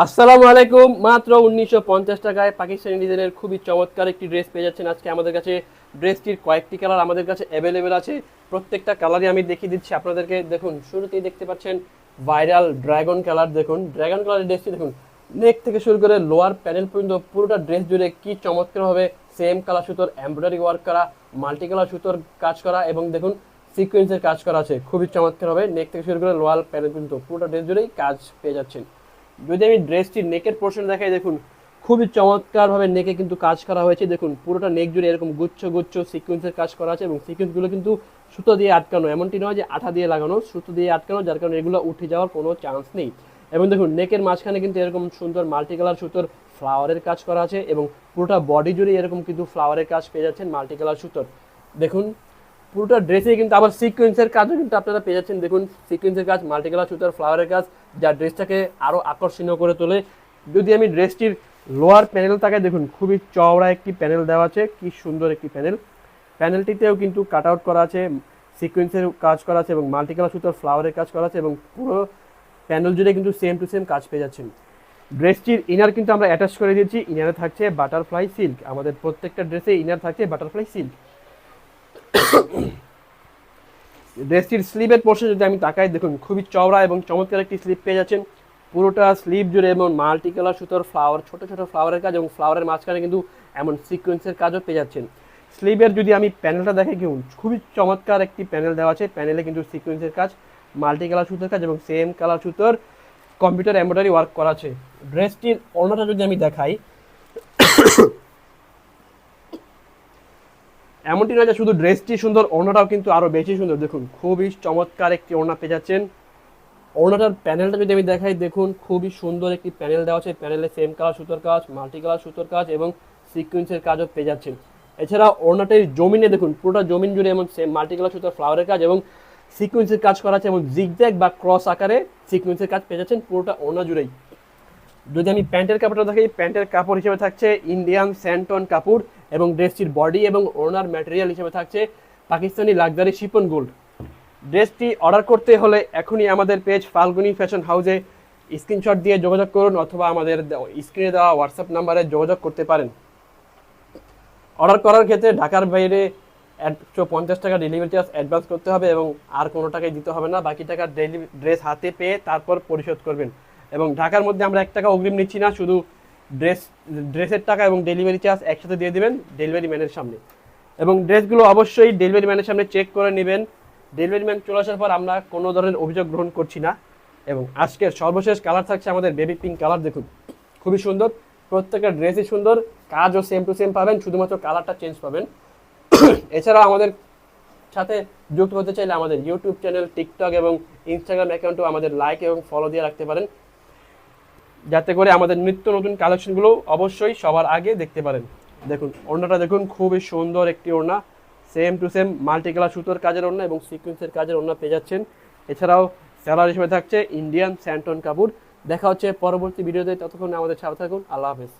আসসালামু আলাইকুম। মাত্র 1950 টাকায় পাকিস্তানি ডিজাইনের খুবই চমৎকার একটি ড্রেস পেয়ে যাচ্ছেন আজকে আমাদের কাছে। ড্রেসটির কয়েকটি কালার আমাদের কাছে অ্যাভেলেবেল আছে। প্রত্যেকটা কালারই আমি দেখিয়ে দিচ্ছি আপনাদেরকে। দেখুন, শুরুতেই দেখতে পাচ্ছেন ভাইরাল ড্রাগন কালার। দেখুন ড্রাগন কালারের ড্রেসটি দেখুন, নেক থেকে শুরু করে লোয়ার প্যানেল পর্যন্ত পুরোটা ড্রেস জুড়ে কি চমৎকারভাবে সেম কালার সুতোর এমব্রয়ডারি ওয়ার্ক করা, মাল্টি কালার সুতোর কাজ করা এবং দেখুন সিকোয়েন্সের কাজ করা আছে। খুবই চমৎকার হবে। নেক থেকে শুরু করে লোয়ার প্যানেল পর্যন্ত পুরোটা ড্রেস জুড়েই কাজ পেয়ে যাচ্ছেন। যদি আমি ড্রেসটির নেকের পোর্শন দেখাই, দেখুন খুবই চমৎকারভাবে নেকে কিন্তু কাজ করা হয়েছে। দেখুন পুরোটা নেক জুড়ে এরকম গুচ্ছ গুচ্ছ সিকোয়েন্সের কাজ করা আছে এবং সিকোয়েন্সগুলো কিন্তু সুতো দিয়ে আটকানো, এমনটি নয় যে আঠা দিয়ে লাগানো, সুতো দিয়ে আটকানো, যার কারণে এগুলো উঠে যাওয়ার কোনো চান্স নেই। এবং দেখুন নেকের মাঝখানে কিন্তু এরকম সুন্দর মাল্টি কালার সুতোর ফ্লাওয়ারের কাজ করা আছে এবং পুরোটা বডি জুড়ে এরকম কিন্তু ফ্লাওয়ারের কাজ পেয়ে যাচ্ছেন মাল্টি কালার সুতোর। দেখুন পুরোটা ড্রেসে কিন্তু আবার সিকোয়েন্সের কাজও কিন্তু আপনারা পেয়ে যাচ্ছেন। দেখুন সিকোয়েন্সের কাজ, মাল্টি কালার সুতার ফ্লাওয়ারের কাজ, যা ড্রেসটাকে আরও আকর্ষণীয় করে তোলে। যদি আমি ড্রেসটির লোয়ার প্যানেল তাকাই, দেখুন খুবই চওড়া একটি প্যানেল দেওয়া আছে, কি সুন্দর একটি প্যানেল। প্যানেলটিতেও কিন্তু কাট আউট করা আছে, সিকোয়েন্সের কাজ করা আছে এবং মাল্টি কালার সুতার ফ্লাওয়ারের কাজ করা আছে এবং পুরো প্যানেল জুড়ে কিন্তু সেম টু সেম কাজ পেয়ে যাচ্ছেন। ড্রেসটির ইনার কিন্তু আমরা অ্যাটাচ করে দিয়েছি। ইনারে থাকছে বাটারফ্লাই সিল্ক। আমাদের প্রত্যেকটা ড্রেসে ইনার থাকছে বাটারফ্লাই সিল্ক। ড্রেসটির স্লিভের পোর্শন যদি আমি তাকাই, দেখুন খুবই চওড়া এবং চমৎকার একটি স্লিভ পেয়ে যাচ্ছেন। পুরোটা স্লিভ জুড়ে এমন মাল্টি কালার সুতোর ফ্লাওয়ার, ছোট ছোট ফ্লাওয়ারের কাজ এবং ফ্লাওয়ারের মাঝখানে কিন্তু এমন সিকোয়েন্সের কাজও পেয়ে যাচ্ছেন। স্লিভের যদি আমি প্যানেলটা দেখে, দেখুন খুবই চমৎকার একটি প্যানেল দেওয়া আছে। প্যানেলে কিন্তু সিকোয়েন্সের কাজ, মাল্টি কালার সুতোর কাজ এবং সেম কালার সুতোর কম্পিউটার এমব্রয়ডারি ওয়ার্ক করা আছে। ড্রেসটির ওড়নাটা যদি আমি দেখাই, এমনটি নয় যে শুধু ড্রেসটি সুন্দর, ওড়নাটাও কিন্তু আরও বেশি সুন্দর। দেখুন খুবই চমৎকার একটি ওড়না পেয়ে যাচ্ছেন। ওড়নাটার প্যানেলটা যদি আমি দেখাই, দেখুন খুবই সুন্দর একটি প্যানেল দেওয়া আছে। প্যানেলে সেম কালার সুতোর কাজ, মাল্টি কালার সুতোর কাজ এবং সিকোয়েন্সের কাজও পেয়ে যাচ্ছেন। এছাড়া ওড়নাটির জমিনে দেখুন পুরোটা জমিন জুড়ে এমন সেম মাল্টি কালার সুতোর ফ্লাওয়ারের কাজ এবং সিকোয়েন্সের কাজ করা আছে এবং জিগজ্যাগ বা ক্রস আকারে সিকোয়েন্সের কাজ পেয়ে যাচ্ছেন পুরোটা ওড়না জুড়েই। যদি আমি প্যান্টের কাপড়টা দেখি, প্যান্টের কাপড় হিসেবে থাকছে ইন্ডিয়ান স্যান্টন কাপড় এবং ড্রেসটির বডি এবং ওড়নার ম্যাটেরিয়াল হিসেবে থাকছে পাকিস্তানি লাক্সারি শিপন গোল্ড। ড্রেসটি অর্ডার করতে হলে এখনই আমাদের পেজ ফাল্গুনি ফ্যাশন হাউসে স্ক্রিনশট দিয়ে যোগাযোগ করুন অথবা আমাদের স্ক্রিনে দেওয়া হোয়াটসঅ্যাপ নাম্বারে যোগাযোগ করতে পারেন। অর্ডার করার ক্ষেত্রে ঢাকার বাইরে 150 টাকা ডেলিভারি চার্জ অ্যাডভান্স করতে হবে এবং আর কোনো টাকাই দিতে হবে না। বাকি টাকা ড্রেস হাতে পেয়ে তারপর পরিশোধ করবেন। এবং ঢাকার মধ্যে আমরা 1 টাকা অগ্রিম নিচ্ছি না, শুধু ড্রেসের টাকা এবং ডেলিভারি চার্জ একসাথে দিয়ে দেবেন ডেলিভারি ম্যানের সামনে। এবং ড্রেসগুলো অবশ্যই ডেলিভারি ম্যানের সামনে চেক করে নেবেন। ডেলিভারি ম্যান চলে আসার পর আমরা কোনো ধরনের অভিযোগ গ্রহণ করছি না। এবং আজকের সর্বশেষ কালার থাকছে আমাদের বেবি পিঙ্ক কালার। দেখুন খুবই সুন্দর, প্রত্যেকটা ড্রেসই সুন্দর, কাজও সেম টু সেম পাবেন, শুধুমাত্র কালারটা চেঞ্জ পাবেন। এছাড়াও আমাদের সাথে যুক্ত হতে চাইলে আমাদের ইউটিউব চ্যানেল, টিকটক এবং ইনস্টাগ্রাম অ্যাকাউন্টও আমাদের লাইক এবং ফলো দিয়ে রাখতে পারেন, যাতে করে আমাদের নিত্য নতুন কালেকশনগুলো অবশ্যই সবার আগে দেখতে পারেন। দেখুন ওড়নাটা দেখুন খুবই সুন্দর একটি ওড়না, same to same multi colour সুতোর কাজের ওড়না এবং সিকোয়েন্সের কাজের ওড়না পেয়ে যাচ্ছেন। এছাড়াও স্যালার হিসেবে থাকছে ইন্ডিয়ান স্যান্টন কাপড়। দেখা হচ্ছে পরবর্তী ভিডিওতে, ততক্ষণ আমাদের সাথে থাকুন। আল্লাহ হাফেজ।